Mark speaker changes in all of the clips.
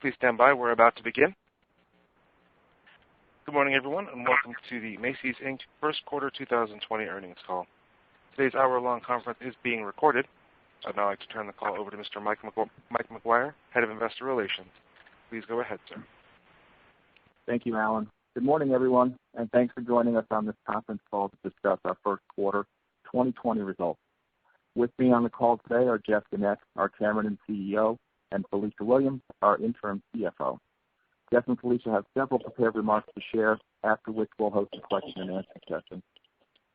Speaker 1: Please stand by. We're about to begin. Good morning, everyone, and welcome to the Macy's, Inc. First Quarter 2020 earnings call. Today's hour-long conference is being recorded. I'd now like to turn the call over to Mr. Mike McGuire, Head of Investor Relations. Please go ahead, sir.
Speaker 2: Thank you, Alan. Good morning, everyone, and thanks for joining us on this conference call to discuss our first quarter 2020 results. With me on the call today are Jeff Gennette, our Chairman and CEO, and Felicia Williams, our Interim CFO. Jeff and Felicia have several prepared remarks to share, after which we'll host a question and answer session.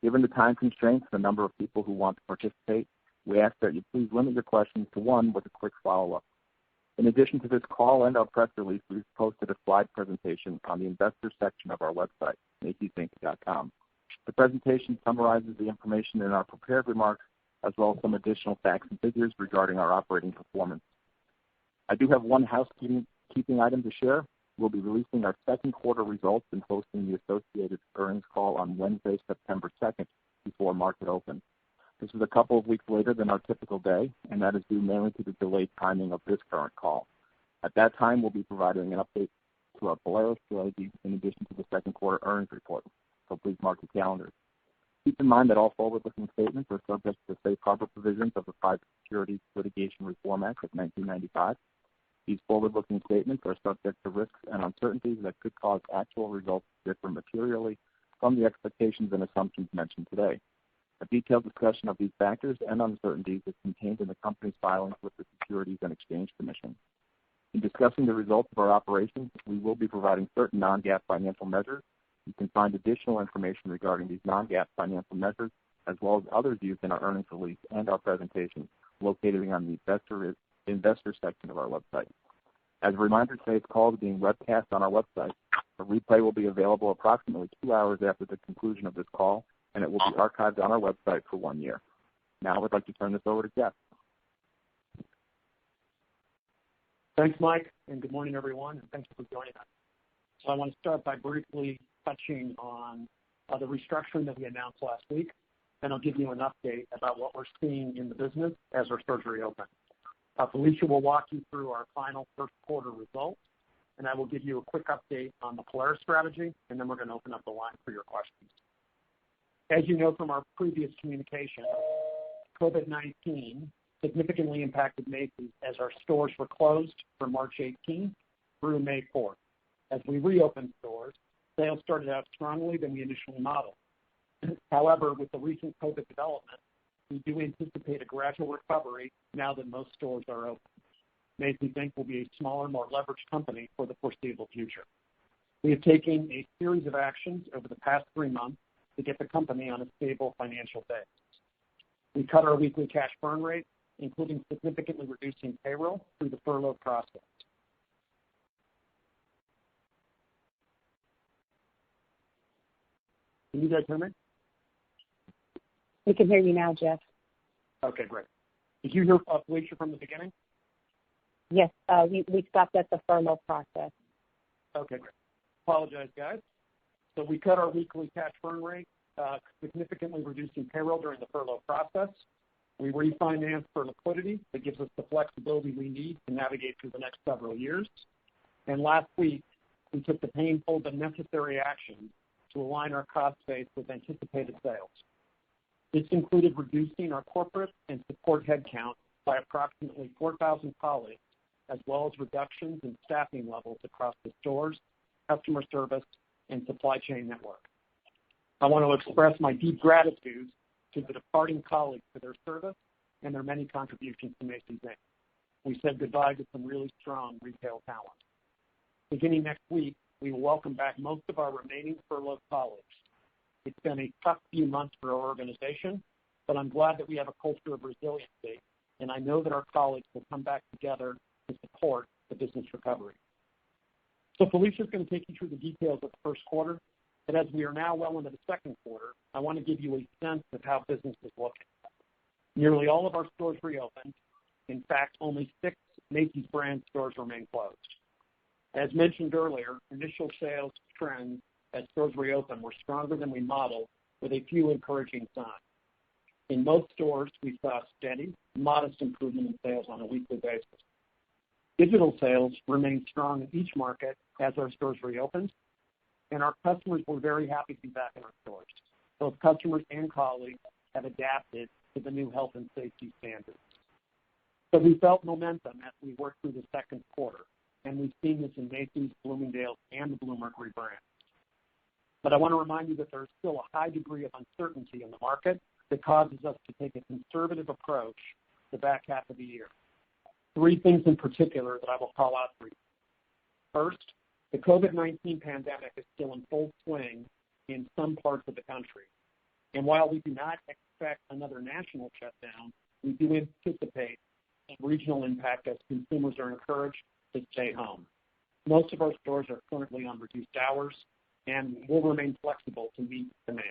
Speaker 2: Given the time constraints and the number of people who want to participate, we ask that you please limit your questions to one with a quick follow-up. In addition to this call and our press release, we've posted a slide presentation on the Investors section of our website, macysinc.com. The presentation summarizes the information in our prepared remarks, as well as some additional facts and figures regarding our operating performance. I do have one housekeeping item to share. We'll be releasing our second quarter results and hosting the associated earnings call on Wednesday, September 2nd, before market open. This is a couple of weeks later than our typical day, and that is due mainly to the delayed timing of this current call. At that time, we'll be providing an update to our Apparel strategy in addition to the second quarter earnings report, so please mark your calendars. Keep in mind that all forward-looking statements are subject to the safe harbor provisions of the Private Securities Litigation Reform Act of 1995. These forward-looking statements are subject to risks and uncertainties that could cause actual results to differ materially from the expectations and assumptions mentioned today. A detailed discussion of these factors and uncertainties is contained in the company's filings with the Securities and Exchange Commission. In discussing the results of our operations, we will be providing certain non-GAAP financial measures. You can find additional information regarding these non-GAAP financial measures, as well as others used in our earnings release and our presentation, located on the Investor section of our website. As a reminder, today's call is being webcast on our website. A replay will be available approximately 2 hours after the conclusion of this call, and it will be archived on our website for 1 year. Now I'd like to turn this over to Jeff.
Speaker 3: Thanks, Mike, and good morning, everyone, and thank you for joining us. So I want to start by briefly touching on the restructuring that we announced last week, and I'll give you an update about what we're seeing in the business as our stores reopen. Felicia will walk you through our final first quarter results, and I will give you a quick update on the Apparel strategy, and then we're going to open up the line for your questions. As you know from our previous communication, COVID-19 significantly impacted Macy's as our stores were closed from March 18th through May 4th. As we reopened stores, sales started out strongly than we initially modeled. However, with the recent COVID development, we do anticipate a gradual recovery now that most stores are open. Macy's Inc. will be a smaller, more leveraged company for the foreseeable future. We have taken a series of actions over the past 3 months to get the company on a stable financial base. We cut our weekly cash burn rate, including significantly reducing payroll through the furlough process. Can you guys hear me?
Speaker 4: We can hear you now, Jeff.
Speaker 3: Okay, great. Did you hear Felicia from the beginning?
Speaker 4: Yes, we stopped at the furlough process.
Speaker 3: Okay, great. Apologize, guys. So we cut our weekly cash burn rate, significantly reducing payroll during the furlough process. We refinanced for liquidity that gives us the flexibility we need to navigate through the next several years. And last week, we took the painful but necessary action to align our cost base with anticipated sales. This included reducing our corporate and support headcount by approximately 4,000 colleagues, as well as reductions in staffing levels across the stores, customer service, and supply chain network. I want to express my deep gratitude to the departing colleagues for their service and their many contributions to Macy's Inc. We said goodbye to some really strong retail talent. Beginning next week, we will welcome back most of our remaining furloughed colleagues. It's been a tough few months for our organization, but I'm glad that we have a culture of resiliency, and I know that our colleagues will come back together to support the business recovery. So Felicia's going to take you through the details of the first quarter, but as we are now well into the second quarter, I want to give you a sense of how business is looking. Nearly all of our stores reopened. In fact, only 6 Macy's brand stores remain closed. As mentioned earlier, initial sales trends as stores reopened were stronger than we modeled, with a few encouraging signs. In most stores, we saw steady, modest improvement in sales on a weekly basis. Digital sales remained strong in each market as our stores reopened, and our customers were very happy to be back in our stores. Both customers and colleagues have adapted to the new health and safety standards. So we felt momentum as we worked through the second quarter, and we've seen this in Macy's, Bloomingdale's, and the Bluemercury brands. But I want to remind you that there's still a high degree of uncertainty in the market that causes us to take a conservative approach the back half of the year. 3 things in particular that I will call out for you. First, the COVID-19 pandemic is still in full swing in some parts of the country. And while we do not expect another national shutdown, we do anticipate a regional impact as consumers are encouraged to stay home. Most of our stores are currently on reduced hours and will remain flexible to meet demand.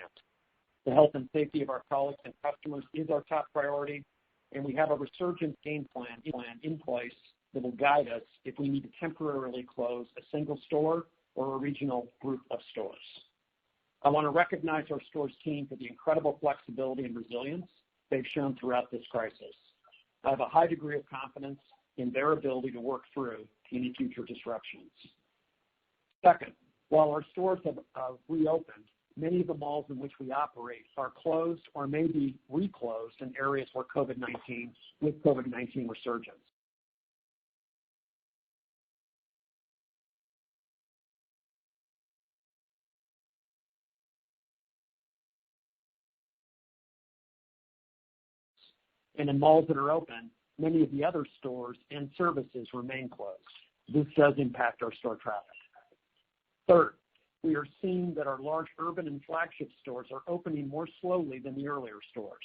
Speaker 3: The health and safety of our colleagues and customers is our top priority, and we have a resurgence game plan in place that will guide us if we need to temporarily close a single store or a regional group of stores. I want to recognize our stores team for the incredible flexibility and resilience they've shown throughout this crisis. I have a high degree of confidence in their ability to work through any future disruptions. Second, while our stores have reopened, many of the malls in which we operate are closed or may be reclosed in areas where COVID-19 resurgence. And in malls that are open, many of the other stores and services remain closed. This does impact our store traffic. Third, we are seeing that our large urban and flagship stores are opening more slowly than the earlier stores.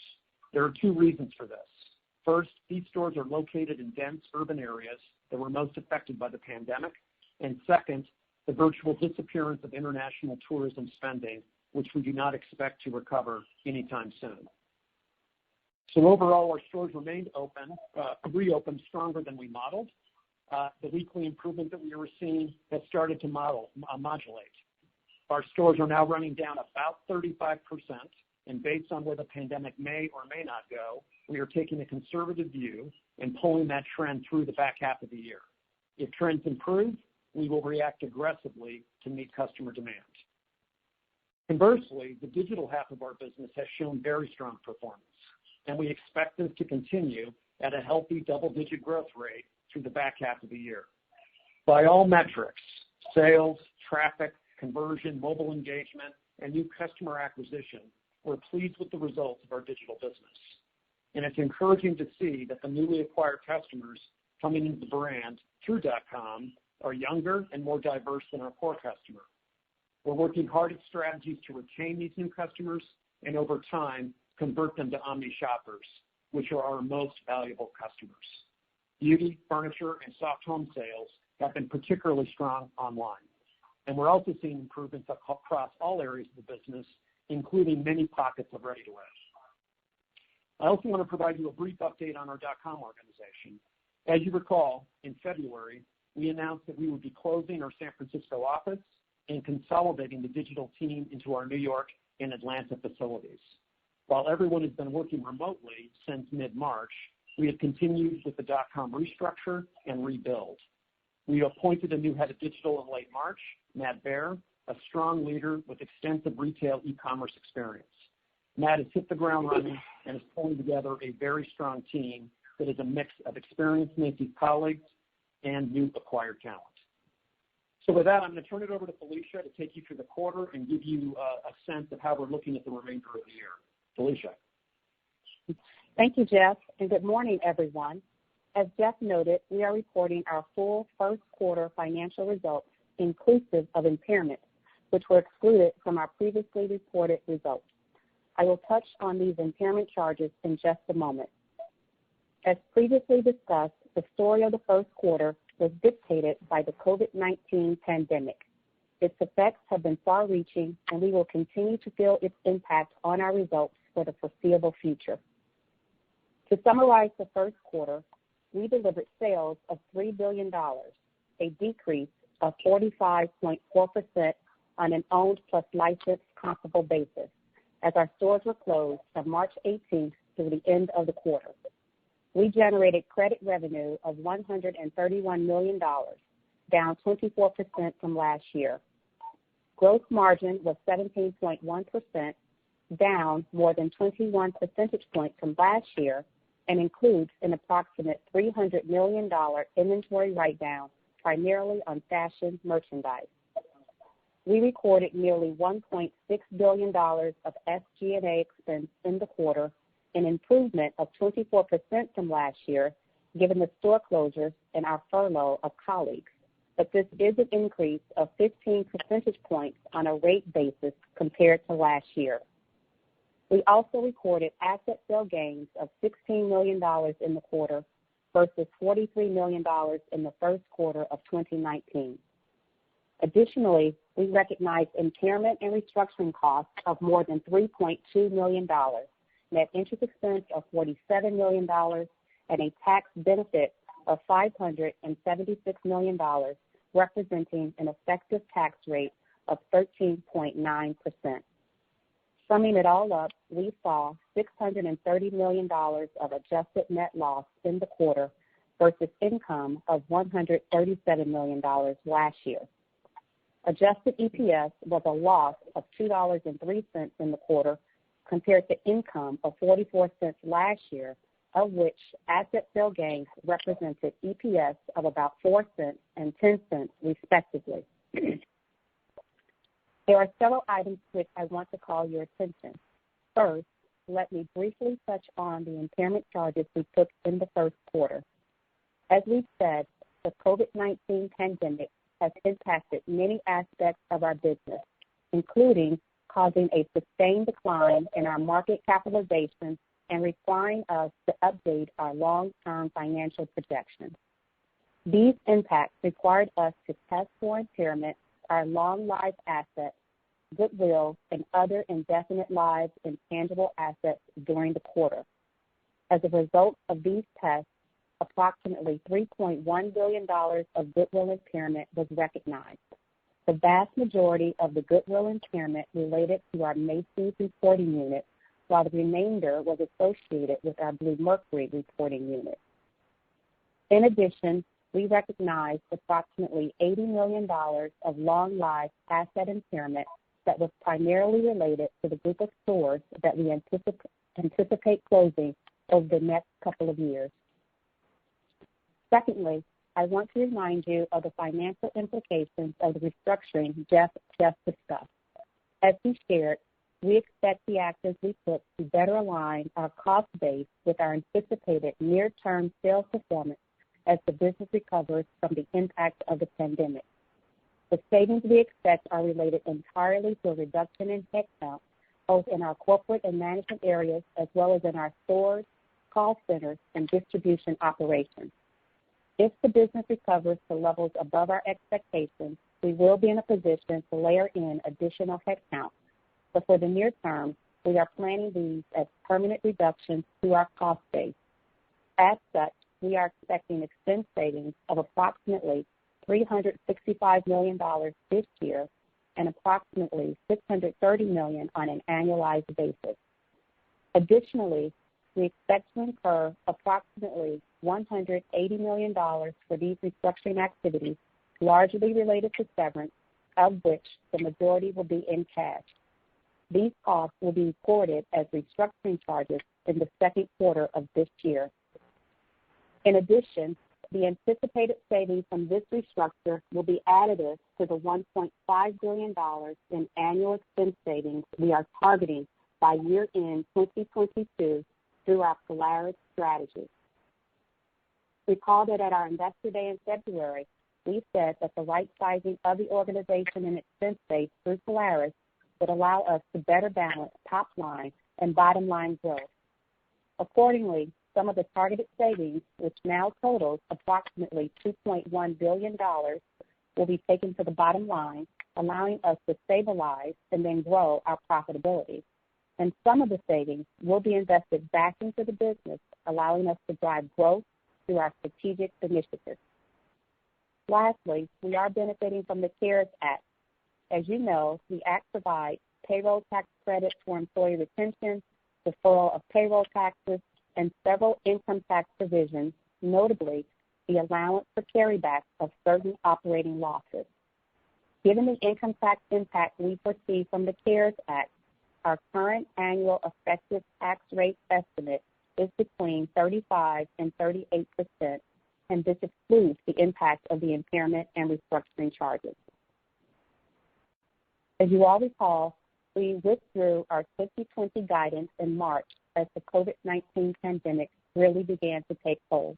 Speaker 3: There are 2 reasons for this. First, these stores are located in dense urban areas that were most affected by the pandemic. And second, the virtual disappearance of international tourism spending, which we do not expect to recover anytime soon. So overall, our stores remained reopened stronger than we modeled. The weekly improvement that we were seeing has started to modulate. Our stores are now running down about 35%, and based on where the pandemic may or may not go, we are taking a conservative view and pulling that trend through the back half of the year. If trends improve, we will react aggressively to meet customer demand. Conversely, the digital half of our business has shown very strong performance, and we expect this to continue at a healthy double-digit growth rate through the back half of the year. By all metrics, sales, traffic, conversion, mobile engagement, and new customer acquisition, we're pleased with the results of our digital business. And it's encouraging to see that the newly acquired customers coming into the brand through .com are younger and more diverse than our core customer. We're working hard at strategies to retain these new customers and over time convert them to omni shoppers, which are our most valuable customers. Beauty, furniture, and soft home sales have been particularly strong online. And we're also seeing improvements across all areas of the business, including many pockets of ready-to-wear. I also want to provide you a brief update on our .com organization. As you recall, in February, we announced that we would be closing our San Francisco office and consolidating the digital team into our New York and Atlanta facilities. While everyone has been working remotely since mid-March, we have continued with the .com restructure and rebuild. We appointed a new head of digital in late March, Matt Baer, a strong leader with extensive retail e-commerce experience. Matt has hit the ground running and is pulling together a very strong team that is a mix of experienced Macy's colleagues and new acquired talent. So with that, I'm going to turn it over to Felicia to take you through the quarter and give you a sense of how we're looking at the remainder of the year. Felicia.
Speaker 4: Thank you, Jeff, and good morning, everyone. As Jeff noted, we are reporting our full first quarter financial results inclusive of impairments, which were excluded from our previously reported results. I will touch on these impairment charges in just a moment. As previously discussed, the story of the first quarter was dictated by the COVID-19 pandemic. Its effects have been far-reaching, and we will continue to feel its impact on our results for the foreseeable future. To summarize the first quarter, we delivered sales of $3 billion, a decrease of 45.4% on an owned plus licensed comparable basis, as our stores were closed from March 18th through the end of the quarter. we generated credit revenue of $131 million, down 24% from last year. Gross margin was 17.1%, down more than 21 percentage points from last year, and includes an approximate $300 million inventory write-down, primarily on fashion merchandise. We recorded nearly $1.6 billion of SG&A expense in the quarter, an improvement of 24% from last year, given the store closures and our furlough of colleagues. But this is an increase of 15 percentage points on a rate basis compared to last year. We also recorded asset sale gains of $16 million in the quarter versus $43 million in the first quarter of 2019. Additionally, we recognized impairment and restructuring costs of more than $3.2 million, net interest expense of $47 million, and a tax benefit of $576 million, representing an effective tax rate of 13.9%. Summing it all up, we saw $630 million of adjusted net loss in the quarter versus income of $137 million last year. Adjusted EPS was a loss of $2.03 in the quarter compared to income of 44 cents last year, of which asset sale gains represented EPS of about 4 cents and 10 cents, respectively. There are several items to which I want to call your attention. First, let me briefly touch on the impairment charges we took in the first quarter. As we've said, the COVID-19 pandemic has impacted many aspects of our business, including causing a sustained decline in our market capitalization and requiring us to update our long-term financial projections. These impacts required us to test for impairment our long-lived assets, goodwill, and other indefinite-lived intangible assets during the quarter. As a result of these tests, approximately $3.1 billion of goodwill impairment was recognized. The vast majority of the goodwill impairment related to our Macy's reporting unit, while the remainder was associated with our Blue Mercury reporting unit. In addition, we recognized approximately $80 million of long-lived asset impairment that was primarily related to the group of stores that we anticipate closing over the next couple of years. Secondly, I want to remind you of the financial implications of the restructuring Jeff just discussed. As he shared, we expect the actions we took to better align our cost base with our anticipated near-term sales performance as the business recovers from the impact of the pandemic. The savings we expect are related entirely to a reduction in headcount, both in our corporate and management areas, as well as in our stores, call centers, and distribution operations. If the business recovers to levels above our expectations, we will be in a position to layer in additional headcount. But for the near term, we are planning these as permanent reductions to our cost base. As such, we are expecting expense savings of approximately $365 million this year and approximately $630 million on an annualized basis. Additionally, we expect to incur approximately $180 million for these restructuring activities, largely related to severance, of which the majority will be in cash. These costs will be recorded as restructuring charges in the second quarter of this year. In addition, the anticipated savings from this restructure will be additive to the $1.5 billion in annual expense savings we are targeting by year-end 2022 through our Polaris strategy. Recall that at our Investor Day in February, we said that the right sizing of the organization and expense base through Polaris would allow us to better balance top line and bottom line growth. Accordingly, some of the targeted savings, which now totals approximately $2.1 billion, will be taken to the bottom line, allowing us to stabilize and then grow our profitability. And some of the savings will be invested back into the business, allowing us to drive growth through our strategic initiatives. Lastly, we are benefiting from the CARES Act. As you know, the Act provides payroll tax credits for employee retention, deferral of payroll taxes, and several income tax provisions, notably the allowance for carryback of certain operating losses. Given the income tax impact we foresee from the CARES Act, our current annual effective tax rate estimate is between 35% and 38%, and this excludes the impact of the impairment and restructuring charges. As you all recall, we withdrew our 2020 guidance in March as the COVID-19 pandemic really began to take hold.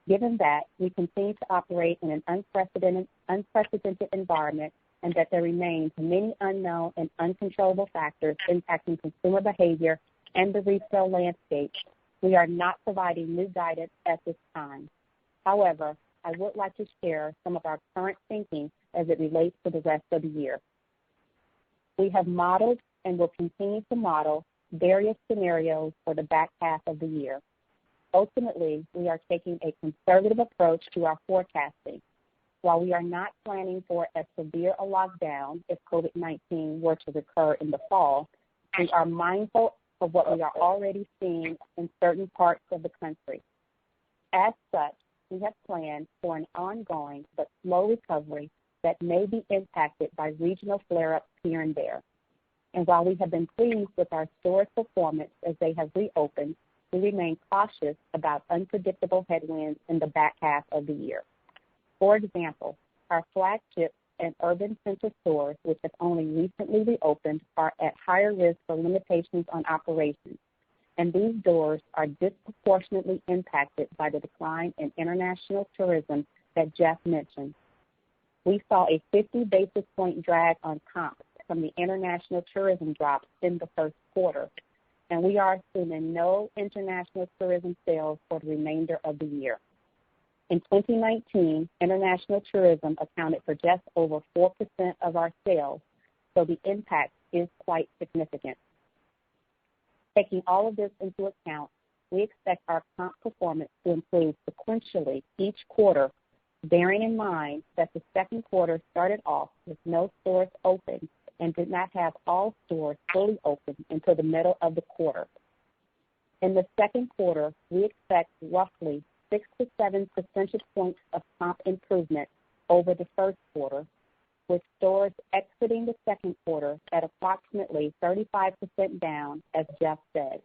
Speaker 4: Given that, we continue to operate in an unprecedented environment and that there remains many unknown and uncontrollable factors impacting consumer behavior and the retail landscape, we are not providing new guidance at this time. However, I would like to share some of our current thinking as it relates to the rest of the year. We have modeled and will continue to model various scenarios for the back half of the year. Ultimately, we are taking a conservative approach to our forecasting. While we are not planning for as severe a lockdown if COVID-19 were to recur in the fall, we are mindful of what we are already seeing in certain parts of the country. As such, we have planned for an ongoing but slow recovery that may be impacted by regional flare-ups here and there. And while we have been pleased with our store's performance as they have reopened, we remain cautious about unpredictable headwinds in the back half of the year. For example, our flagship and urban center stores, which have only recently reopened, are at higher risk for limitations on operations, and these doors are disproportionately impacted by the decline in international tourism that Jeff mentioned. We saw a 50 basis point drag on comps from the international tourism drops in the first quarter, and we are assuming no international tourism sales for the remainder of the year. In 2019, international tourism accounted for just over 4% of our sales, so the impact is quite significant. Taking all of this into account, we expect our comp performance to improve sequentially each quarter, bearing in mind that the second quarter started off with no stores open and did not have all stores fully open until the middle of the quarter. In the second quarter, we expect roughly 6 to 7 percentage points of comp improvement over the first quarter, with stores exiting the second quarter at approximately 35% down, as Jeff said.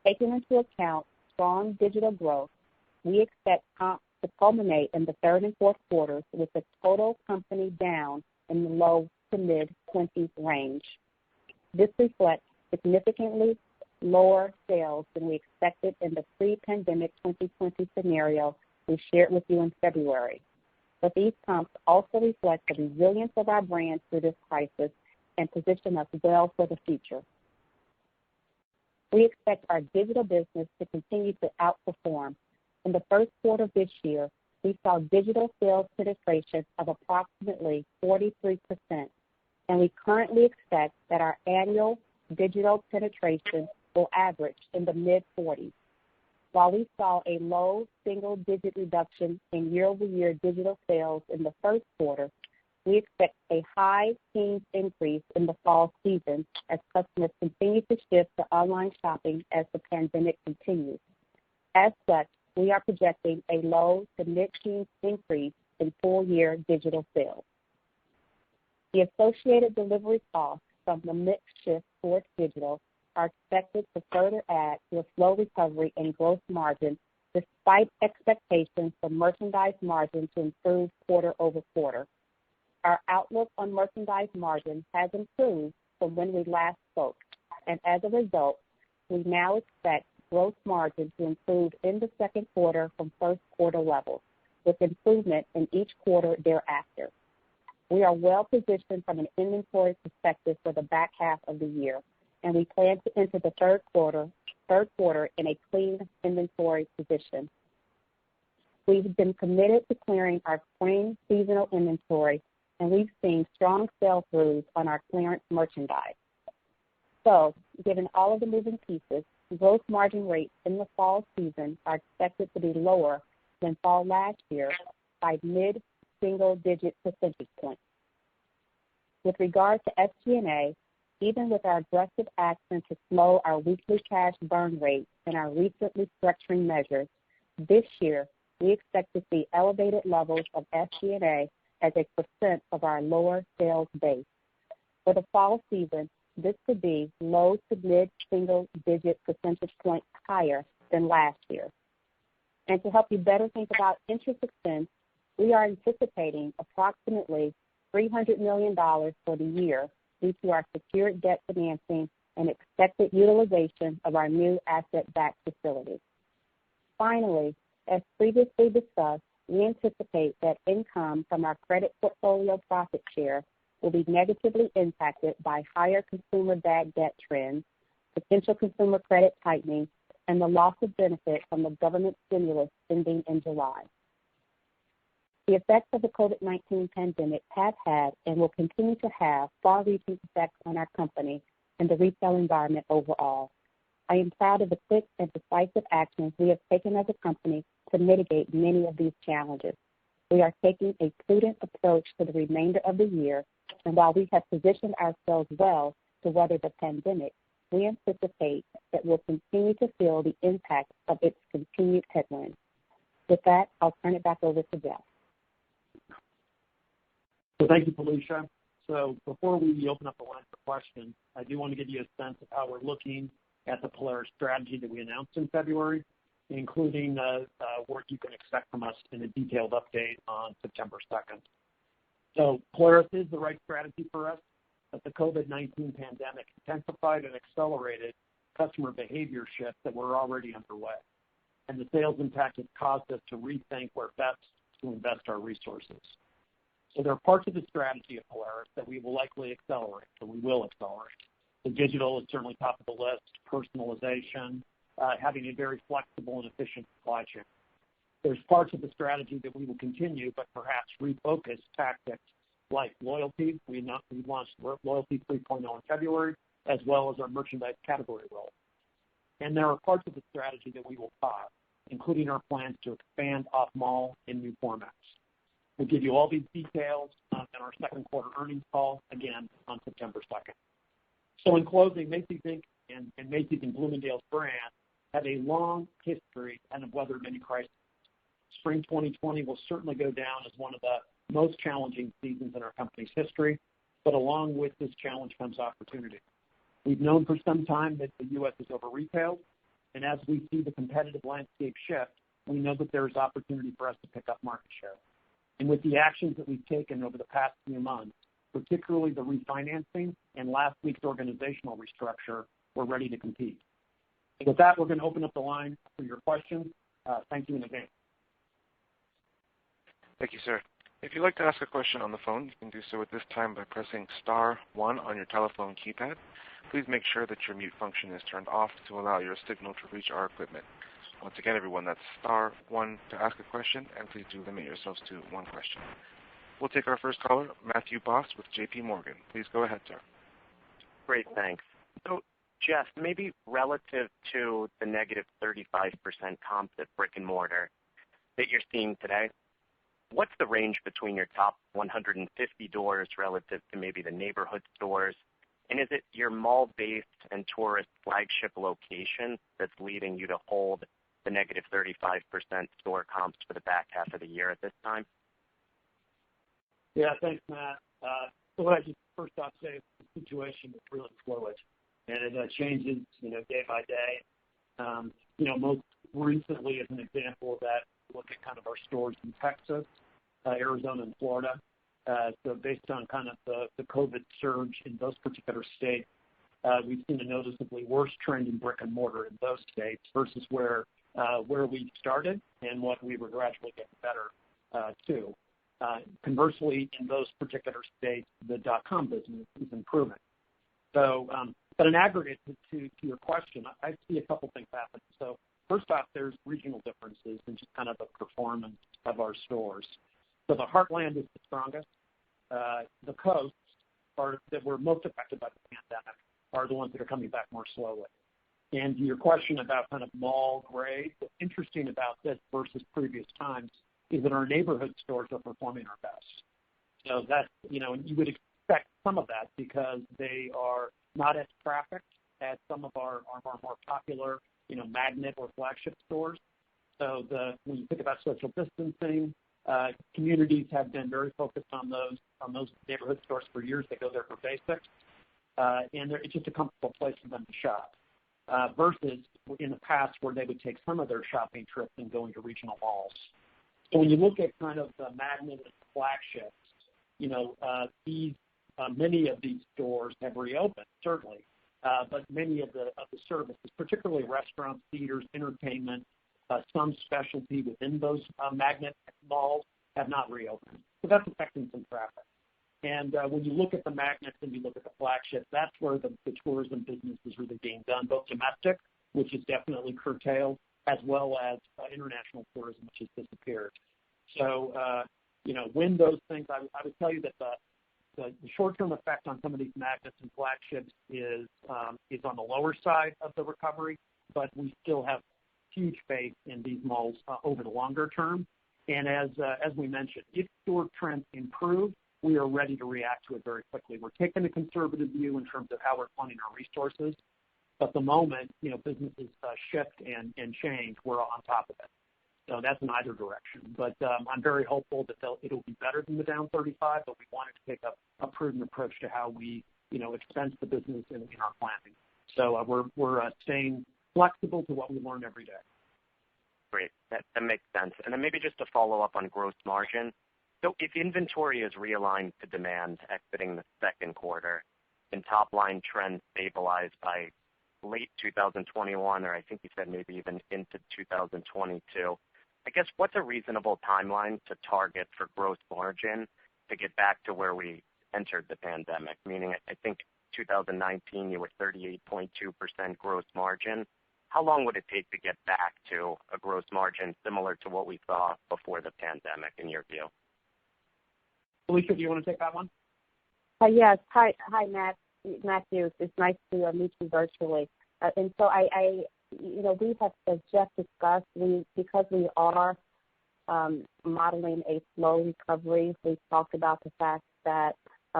Speaker 4: Taking into account strong digital growth, we expect comps to culminate in the third and fourth quarters with the total company down in the low to mid-20s range. This reflects significantly lower sales than we expected in the pre-pandemic 2020 scenario we shared with you in February. But these comps also reflect the resilience of our brand through this crisis and position us well for the future. We expect our digital business to continue to outperform. In the first quarter of this year, we saw digital sales penetration of approximately 43%, and we currently expect that our annual digital penetration will average in the mid-40s. While we saw a low single-digit reduction in year-over-year digital sales in the first quarter, we expect a high teens increase in the fall season as customers continue to shift to online shopping as the pandemic continues. As such, we are projecting a low to mid-teens increase in full-year digital sales. The associated delivery costs from the mix shift towards digital are expected to further add to a slow recovery in gross margin despite expectations for merchandise margin to improve quarter over quarter. Our outlook on merchandise margin has improved from when we last spoke, and as a result, we now expect gross margin to improve in the second quarter from first quarter levels, with improvement in each quarter thereafter. We are well positioned from an inventory perspective for the back half of the year, and we plan to enter the third quarter in a clean inventory position. We've been committed to clearing our spring seasonal inventory, and we've seen strong sell-throughs on our clearance merchandise. So, given all of the moving pieces, gross margin rates in the fall season are expected to be lower than fall last year by mid-single-digit percentage points. With regard to SG&A, even with our aggressive action to slow our weekly cash burn rate and our recent restructuring measures, this year we expect to see elevated levels of SG&A as a percent of our lower sales base. For the fall season, this could be low to mid-single-digit percentage points higher than last year. And to help you better think about interest expense, we are anticipating approximately $300 million for the year due to our secured debt financing and expected utilization of our new asset-backed facility. Finally, as previously discussed, we anticipate that income from our credit portfolio profit share will be negatively impacted by higher consumer bad debt trends, potential consumer credit tightening, and the loss of benefit from the government stimulus ending in July. The effects of the COVID-19 pandemic have had and will continue to have far-reaching effects on our company and the retail environment overall. I am proud of the quick and decisive actions we have taken as a company to mitigate many of these challenges. We are taking a prudent approach to the remainder of the year, and while we have positioned ourselves well to weather the pandemic, we anticipate that we'll continue to feel the impact of its continued headwinds. With that, I'll turn it back over to Jeff.
Speaker 3: So thank you, Felicia. So before we open up the line for questions, I do want to give you a sense of how we're looking at the Polaris strategy that we announced in February, including what you can expect from us in a detailed update on September 2nd. So Polaris is the right strategy for us, but the COVID-19 pandemic intensified and accelerated customer behavior shifts that were already underway. And the sales impact has caused us to rethink where best to invest our resources. So there are parts of the strategy of Polaris that we will likely accelerate, or we will accelerate. The digital is certainly top of the list, personalization, having a very flexible and efficient supply chain. There's parts of the strategy that we will continue, but perhaps refocus tactics like loyalty. We launched Loyalty 3.0 in February, as well as our merchandise category role. And there are parts of the strategy that we will pause, including our plans to expand off-mall in new formats. We'll give you all these details in our second quarter earnings call, again, on September 2nd. So in closing, Macy's Inc. and Macy's and Bloomingdale's brand have a long history and have weathered many crises. Spring 2020 will certainly go down as one of the most challenging seasons in our company's history, but along with this challenge comes opportunity. We've known for some time that the U.S. is over-retailed, and as we see the competitive landscape shift, we know that there is opportunity for us to pick up market share. And with the actions that we've taken over the past few months, particularly the refinancing and last week's organizational restructure, we're ready to compete. With that, we're going to open up the line for your questions. Thank you in advance.
Speaker 1: Thank you, sir. If you'd like to ask a question on the phone, you can do so at this time by pressing *1 on your telephone keypad. Please make sure that your mute function is turned off to allow your signal to reach our equipment. Once again, everyone, that's *1 to ask a question, and please do limit yourselves to one question. We'll take our first caller, Matthew Boss with J.P. Morgan. Please go ahead, sir.
Speaker 5: Great, thanks. So, Jeff, maybe relative to the negative 35% comp at brick and mortar that you're seeing today, what's the range between your top 150 doors relative to maybe the neighborhood stores? And is it your mall-based and tourist flagship location that's leading you to hold the negative 35% store comps for the back half of the year at this time?
Speaker 3: Yeah, thanks, Matt. So what I just first off say is the situation is really fluid, and it changes, day by day. Most recently, as an example of that, look at kind of our stores in Texas, Arizona, and Florida. So based on kind of the COVID surge in those particular states, we've seen a noticeably worse trend in brick and mortar in those states versus where we started and what we were gradually getting better too. Conversely, in those particular states, the .com business is improving. So, but in aggregate, to your question, I see a couple things happening. So first off, there's regional differences in just kind of the performance of our stores. So the heartland is the strongest. The coasts that were most affected by the pandemic are the ones that are coming back more slowly. And to your question about kind of mall grade, what's interesting about this versus previous times is that our neighborhood stores are performing our best. So that's, and you would expect some of that because they are not as trafficked as some of our more popular, magnet or flagship stores. So when you think about social distancing, communities have been very focused on those neighborhood stores for years. They go there for basics, and it's just a comfortable place for them to shop. Versus in the past where they would take some of their shopping trips and go into regional malls. So when you look at kind of the magnet and flagships, many of these stores have reopened, certainly, but many of the services, particularly restaurants, theaters, entertainment, some specialty within those magnet malls have not reopened. So that's affecting some traffic. And when you look at the magnets and you look at the flagships, that's where the tourism business is really being done, both domestic, which is definitely curtailed, as well as international tourism, which has disappeared. So, when those things, I would tell you that the short-term effect on some of these magnets and flagships is on the lower side of the recovery, but we still have huge faith in these malls over the longer term. And as we mentioned, if store trends improve, we are ready to react to it very quickly. We're taking a conservative view in terms of how we're funding our resources. But the moment, businesses shift and change, we're on top of it. So that's in either direction. But I'm very hopeful that it'll be better than the down 35, but we wanted to take a prudent approach to how we, expense the business in our planning. So we're staying flexible to what we learn every day.
Speaker 5: Great. That makes sense. And then maybe just to follow up on gross margin. So if inventory is realigned to demand exiting the second quarter and top-line trends stabilize by late 2021, or I think you said maybe even into 2022, I guess what's a reasonable timeline to target for gross margin to get back to where we entered the pandemic? Meaning I think 2019 you were 38.2% gross margin. How long would it take to get back to a gross margin similar to what we saw before the pandemic, in your view?
Speaker 3: Alicia, do you want to take that one?
Speaker 4: Yes. Hi, Matthew. It's nice to meet you virtually. And so we have, as Jeff discussed, because we are modeling a slow recovery, we've talked about the fact that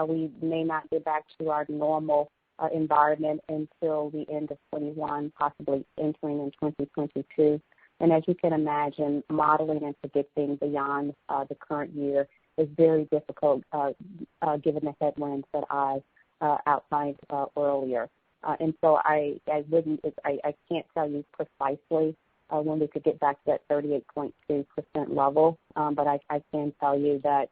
Speaker 4: we may not get back to our normal environment until the end of 21, possibly entering in 2022. And as you can imagine, modeling and predicting beyond the current year is very difficult given the headwinds that I outlined earlier. And so I can't tell you precisely when we could get back to that 38.2% level, but I can tell you that,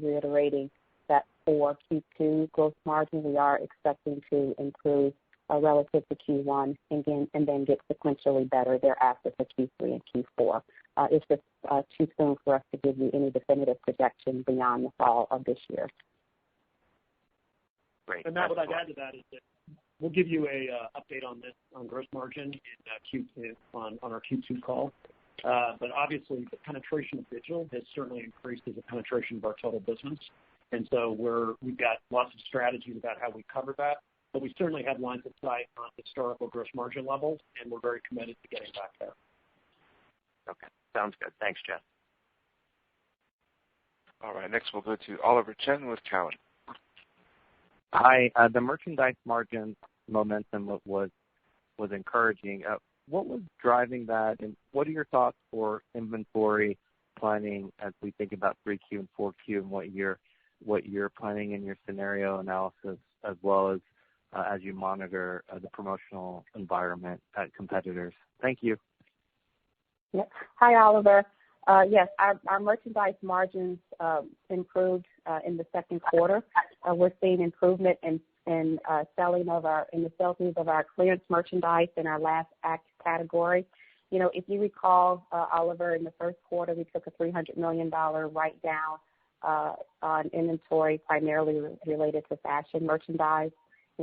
Speaker 4: reiterating that for Q2 gross margin, we are expecting to improve relative to Q1 and then get sequentially better thereafter for Q3 and Q4. It's just too soon for us to give you any definitive projection beyond the fall of this year.
Speaker 5: Great.
Speaker 3: And now what I'd add to that is that we'll give you a update on this on gross margin in Q2 on our Q2 call. But obviously, the penetration of digital has certainly increased as a penetration of our total business, and so we've got lots of strategies about how we cover that. But we certainly have lines of sight on historical gross margin levels, and we're very committed to getting back there.
Speaker 5: Okay, sounds good. Thanks, Jeff.
Speaker 1: All right, next we'll go to Oliver Chen with Cowen.
Speaker 2: Hi. The merchandise margin momentum was encouraging. What was driving that, and what are your thoughts for inventory planning as we think about 3Q and 4Q and what you're planning in your scenario analysis, as well as you monitor the promotional environment at competitors? Thank you.
Speaker 4: Yep. Hi, Oliver. Yes, our merchandise margins improved in the second quarter. We're seeing improvement in the sell-throughs of our clearance merchandise in our last act category. If you recall, Oliver, in the first quarter we took a $300 million write-down on inventory, primarily related to fashion merchandise.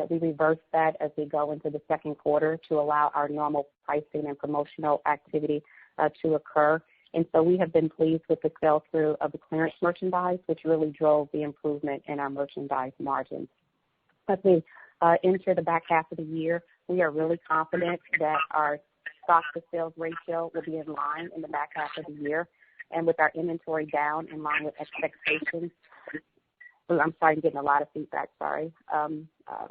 Speaker 4: We reversed that as we go into the second quarter to allow our normal pricing and promotional activity to occur. And so we have been pleased with the sell-through of the clearance merchandise, which really drove the improvement in our merchandise margins. As we enter the back half of the year, we are really confident that our stock-to-sales ratio will be in line in the back half of the year. And with our inventory down in line with expectations, I'm sorry, I'm getting a lot of feedback, sorry.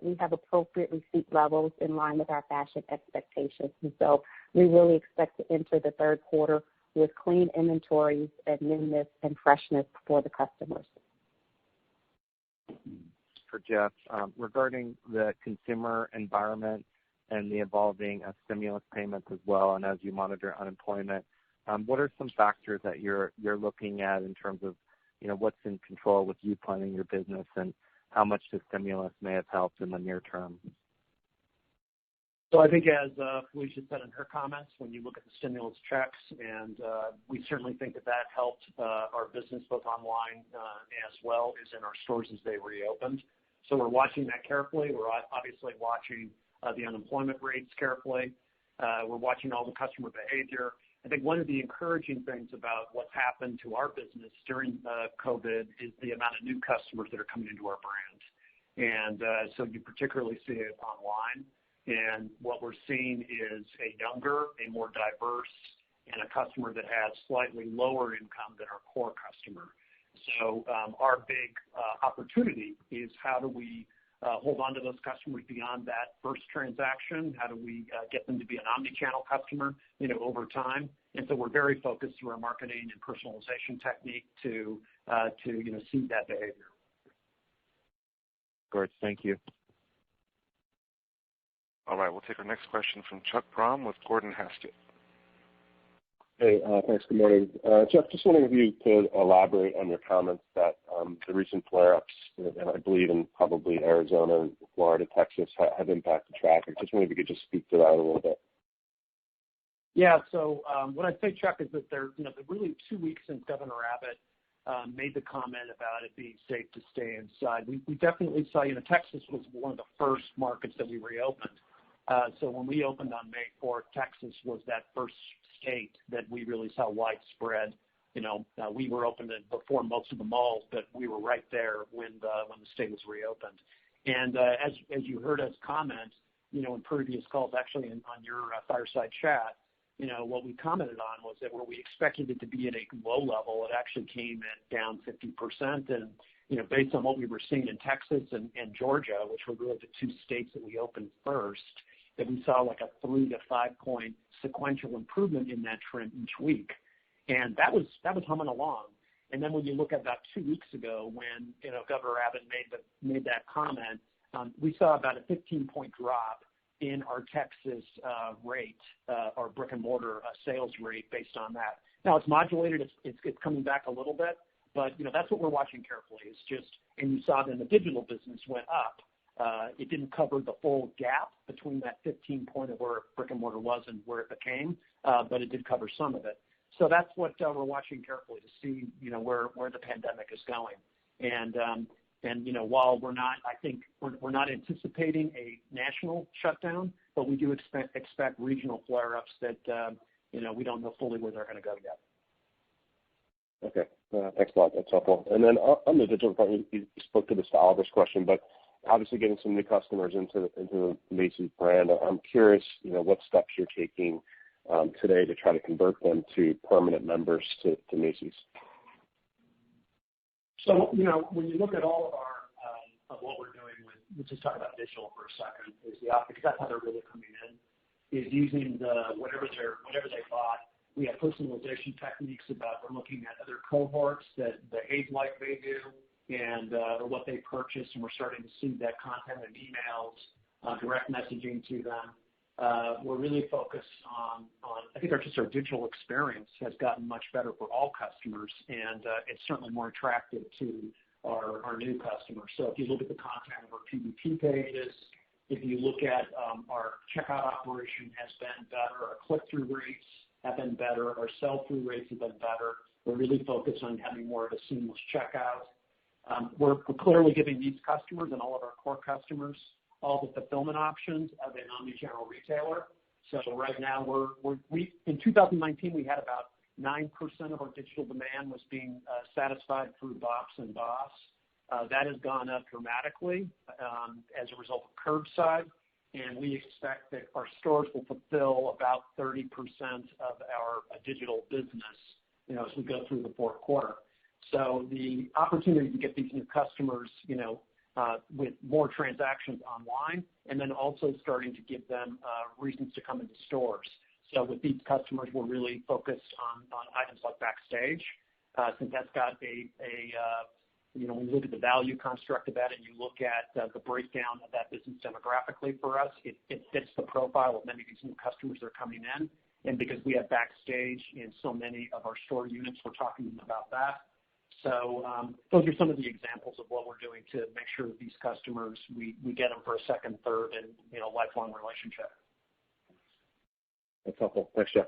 Speaker 4: We have appropriate receipt levels in line with our fashion expectations. And so we really expect to enter the third quarter with clean inventories and newness and freshness for the customers.
Speaker 2: For Jeff, regarding the consumer environment and the evolving stimulus payments as well, and as you monitor unemployment, what are some factors that you're looking at in terms of what's in control with you planning your business and how much the stimulus may have helped in the near term?
Speaker 3: So I think as Felicia said in her comments, when you look at the stimulus checks, and we certainly think that helped our business both online as well as in our stores as they reopened. So we're watching that carefully. We're obviously watching the unemployment rates carefully. We're watching all the customer behavior. I think one of the encouraging things about what's happened to our business during COVID is the amount of new customers that are coming into our brand. And so you particularly see it online. And what we're seeing is a younger, a more diverse, and a customer that has slightly lower income than our core customer. So our big opportunity is how do we hold on to those customers beyond that first transaction? How do we get them to be an omni-channel customer, over time? And so we're very focused through our marketing and personalization technique to see that behavior.
Speaker 2: Great, thank you.
Speaker 1: All right, we'll take our next question from Chuck Grom with Gordon Haskett.
Speaker 6: Hey, thanks. Good morning. Jeff, just wondering if you could elaborate on your comments that the recent flare-ups, and I believe in probably Arizona, Florida, Texas, have impacted traffic. Just wondering if you could just speak to that a little bit.
Speaker 3: Yeah, so what I'd say, Chuck, is that there, really 2 weeks since Governor Abbott made the comment about it being safe to stay inside. We definitely saw, Texas was one of the first markets that we reopened. So when we opened on May 4th, Texas was that first state that we really saw widespread. We were open before most of the malls, but we were right there when the state was reopened. And as you heard us comment, in previous calls, actually on your fireside chat, what we commented on was that where we expected it to be at a low level, it actually came in down 50%. And based on what we were seeing in Texas and Georgia, which were really the 2 states that we opened first, that we saw like a 3 to 5 point sequential improvement in that trend each week. And that was humming along. And then when you look at about 2 weeks ago when, Governor Abbott made that comment, we saw about a 15-point drop in our Texas rate, our brick and mortar sales rate based on that. Now it's modulated, it's coming back a little bit, but that's what we're watching carefully. It's just, and you saw that the digital business went up. It didn't cover the full gap between that 15 point of where brick and mortar was and where it became, but it did cover some of it. So that's what we're watching carefully to see, where the pandemic is going. And while we're not anticipating a national shutdown, but we do expect regional flare-ups that, we don't know fully where they're going to go yet.
Speaker 6: Okay, thanks a lot. That's helpful. And then on the digital front, you spoke to this to Oliver's question, but obviously getting some new customers into the Macy's brand. I'm curious, what steps you're taking today to try to convert them to permanent members to Macy's.
Speaker 3: So, when you look at all of our of what we're doing with, let's just talk about digital for a second, because that's how they're really coming in, is using whatever they bought. We have personalization techniques about we're looking at other cohorts that behave like they do and or what they purchased, and we're starting to see that content in emails, direct messaging to them. We're really focused on I think our digital experience has gotten much better for all customers, and it's certainly more attractive to our new customers. So if you look at the content of our PVP pages, if you look at our checkout operation has been better, our click-through rates have been better, our sell-through rates have been better. We're really focused on having more of a seamless checkout. We're clearly giving these customers and all of our core customers all the fulfillment options of an omnichannel retailer. So right now, we in 2019 we had about 9% of our digital demand was being satisfied through BOPS and BOSS. That has gone up dramatically as a result of curbside, and we expect that our stores will fulfill about 30% of our digital business, as we go through the fourth quarter. So the opportunity to get these new customers, with more transactions online, and then also starting to give them reasons to come into stores. So with these customers, we're really focused on items like Backstage, since that's got when you look at the value construct of that and you look at the breakdown of that business demographically for us, it fits the profile of many of these new customers that are coming in. And because we have Backstage in so many of our store units, we're talking to them about that. So those are some of the examples of what we're doing to make sure that these customers, we get them for a second, third, and lifelong relationship.
Speaker 6: That's helpful. Thanks, Jeff.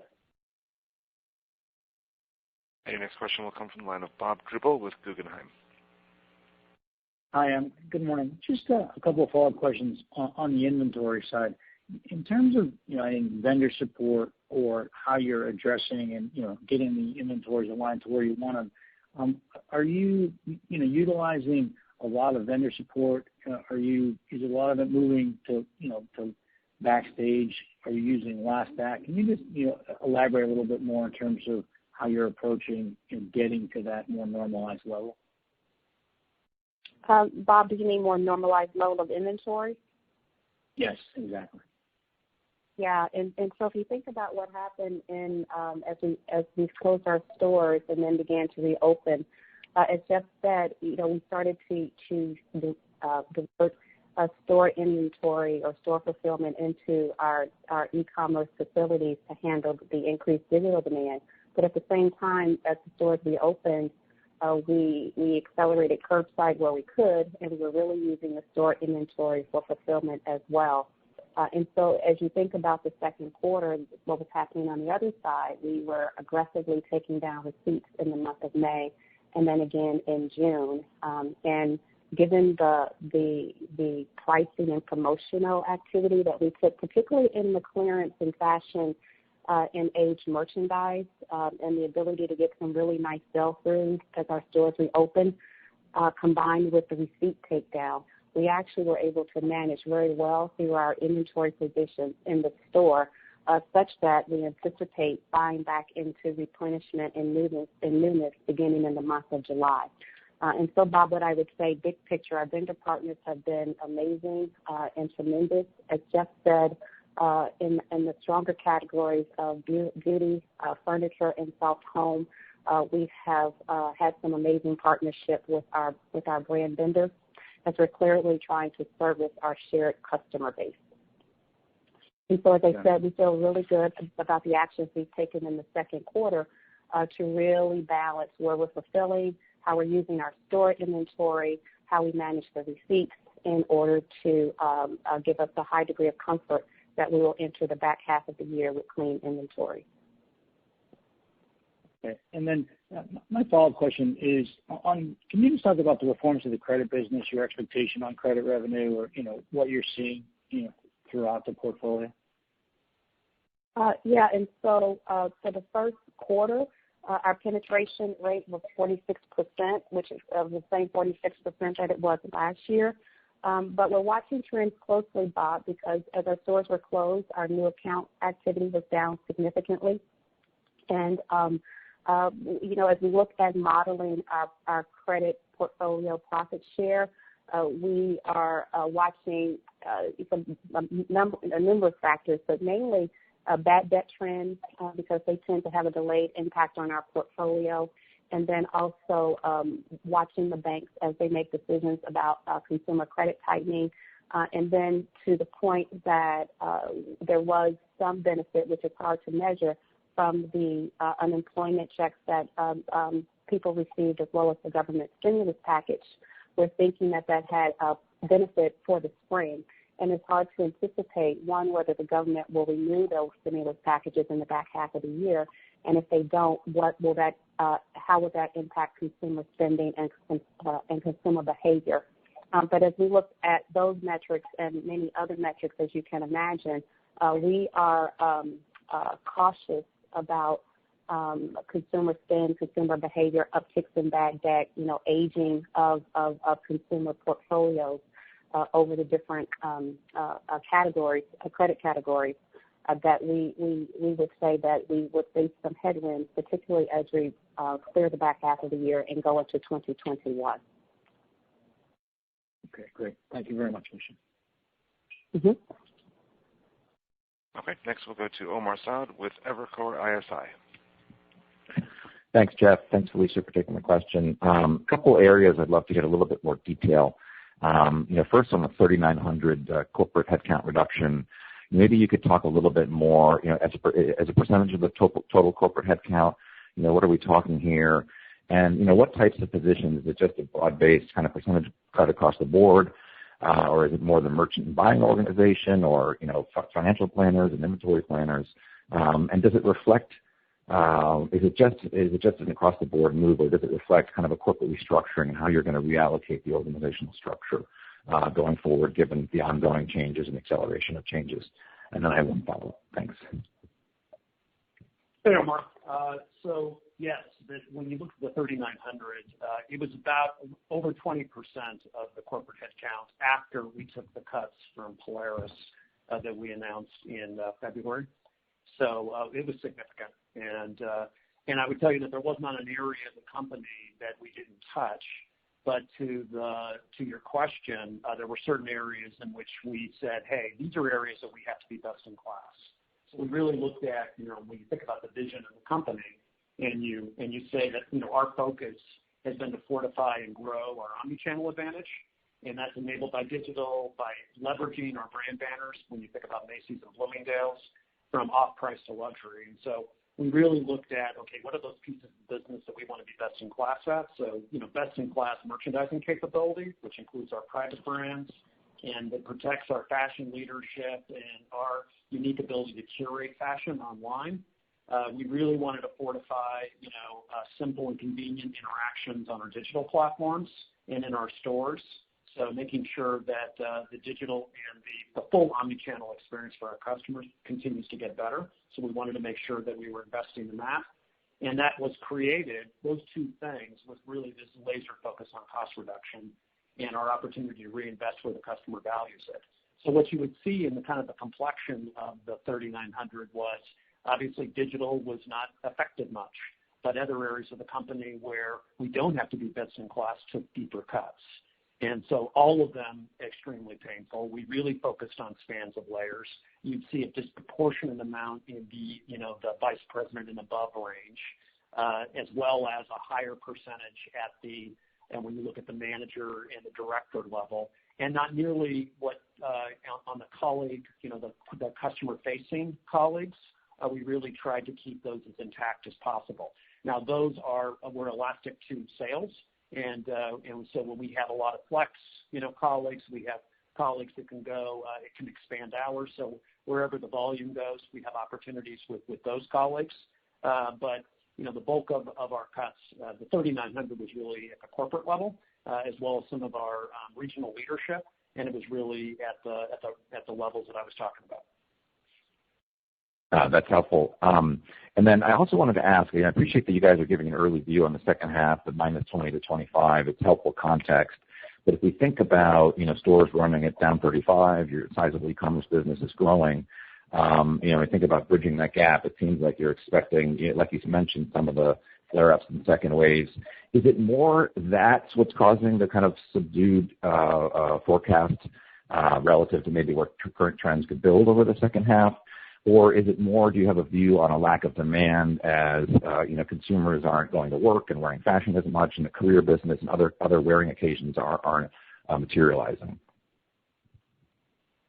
Speaker 1: And your next question will come from the line of Bob Drbul with Guggenheim.
Speaker 7: Hi, good morning. Just a couple of follow-up questions on the inventory side. In terms of vendor support or how you're addressing and getting the inventories aligned to where you want them, are you utilizing a lot of vendor support? Is a lot of it moving to Backstage? Are you using Last Act? Can you just elaborate a little bit more in terms of how you're approaching getting to that more normalized level?
Speaker 4: Bob, do you mean more normalized level of inventory?
Speaker 7: Yes, exactly.
Speaker 4: Yeah, and so if you think about what happened as we closed our stores and then began to reopen, as Jeff said, we started to divert store inventory or store fulfillment into our e-commerce facilities to handle the increased digital demand. But at the same time, as the stores reopened, we accelerated curbside where we could, and we were really using the store inventory for fulfillment as well. And so as you think about the second quarter, what was happening on the other side, we were aggressively taking down receipts in the month of May and then again in June. And given the pricing and promotional activity that we took, particularly in the clearance and fashion and aged merchandise, and the ability to get some really nice sell-throughs as our stores reopened, combined with the receipt takedown, we actually were able to manage very well through our inventory positions in the store, such that we anticipate buying back into replenishment and newness beginning in the month of July. And so, Bob, what I would say, big picture, our vendor partners have been amazing and tremendous. As Jeff said, in the stronger categories of beauty, furniture, and soft home, we have had some amazing partnership with our brand vendors, as we're clearly trying to service our shared customer base. And so, as I said, we feel really good about the actions we've taken in the second quarter to really balance where we're fulfilling, how we're using our store inventory, how we manage the receipts in order to give us a high degree of comfort that we will enter the back half of the year with clean inventory.
Speaker 7: Okay. And then my follow-up question is, can you just talk about the performance of the credit business, your expectation on credit revenue, or what you're seeing throughout the portfolio?
Speaker 4: Yeah, and so for the first quarter, our penetration rate was 46%, which is the same 46% that it was last year. But we're watching trends closely, Bob, because as our stores were closed, our new account activity was down significantly. And as we look at modeling our credit portfolio profit share, we are watching a number of factors, but mainly bad debt trends, because they tend to have a delayed impact on our portfolio, and then also watching the banks as they make decisions about consumer credit tightening. And then to the point that there was some benefit, which is hard to measure, from the unemployment checks that people received, as well as the government stimulus package. We're thinking that had a benefit for the spring. And it's hard to anticipate, one, whether the government will renew those stimulus packages in the back half of the year, and if they don't, how will that impact consumer spending and consumer behavior? But as we look at those metrics and many other metrics, as you can imagine, we are cautious about consumer spend, consumer behavior, upticks in bad debt, aging of consumer portfolios over the different categories, credit categories. that we would say that we would face some headwinds, particularly as we clear the back half of the year and go into 2021.
Speaker 7: Okay, great. Thank you very much, Alicia.
Speaker 4: Mm-hmm.
Speaker 1: Okay, next we'll go to Omar Saad with Evercore ISI.
Speaker 8: Thanks, Jeff. Thanks, Alicia, for taking the question. A couple areas I'd love to get a little bit more detail. First on the 3,900 corporate headcount reduction, maybe you could talk a little bit more, as a percentage of the total corporate headcount, what are we talking here? And, what types of positions? Is it just a broad-based kind of percentage cut across the board? Or is it more the merchant and buying organization or, financial planners and inventory planners? And does it reflect, is it just an across the board move, or does it reflect kind of a corporate restructuring and how you're going to reallocate the organizational structure going forward, given the ongoing changes and acceleration of changes? And then I have one follow-up. Thanks.
Speaker 3: Hey, Omar. So yes, when you look at the 3,900, it was about over 20% of the corporate headcount after we took the cuts from Polaris that we announced in February. So it was significant, and I would tell you that there was not an area of the company that we didn't touch. But to your question, there were certain areas in which we said, hey, these are areas that we have to be best in class. So we really looked at, when you think about the vision of the company, and you say that, our focus has been to fortify and grow our omnichannel advantage, and that's enabled by digital, by leveraging our brand banners when you think about Macy's and Bloomingdale's, from off-price to luxury. And so we really looked at, okay, what are those pieces of business that we want to be best in class at? So, best in class merchandising capability, which includes our private brands, and that protects our fashion leadership and our unique ability to curate fashion online. We really wanted to fortify, simple and convenient interactions on our digital platforms and in our stores. So making sure that the digital and the full omnichannel experience for our customers continues to get better. So we wanted to make sure that we were investing in that. And that was created, those two things, with really this laser focus on cost reduction and our opportunity to reinvest where the customer values it. So what you would see in the kind of the complexion of the 3,900 was obviously digital was not affected much, but other areas of the company where we don't have to be best in class took deeper cuts. And so all of them extremely painful. We really focused on spans of layers. You'd see a disproportionate amount in the vice president and above range, as well as a higher percentage and when you look at the manager and the director level, and not nearly what on the colleague, the customer-facing colleagues. We really tried to keep those as intact as possible. Now, those were elastic to sales. And so when we have a lot of flex, colleagues, we have colleagues that can go, it can expand hours. So wherever the volume goes, we have opportunities with those colleagues. But, the bulk of our cuts, the 3,900 was really at the corporate level, as well as some of our regional leadership. And it was really at the levels that I was talking about.
Speaker 8: That's helpful. And then I also wanted to ask, I appreciate that you guys are giving an early view on the second half, the -20 to 25. It's helpful context. But if we think about, stores running at down 35, your sizable e-commerce business is growing, I think about bridging that gap. It seems like you're expecting, like you mentioned, some of the flare-ups and second waves. Is it more that's what's causing the kind of subdued forecast relative to maybe what current trends could build over the second half? Or is it more, do you have a view on a lack of demand as, consumers aren't going to work and wearing fashion as much, and the career business and other wearing occasions aren't materializing?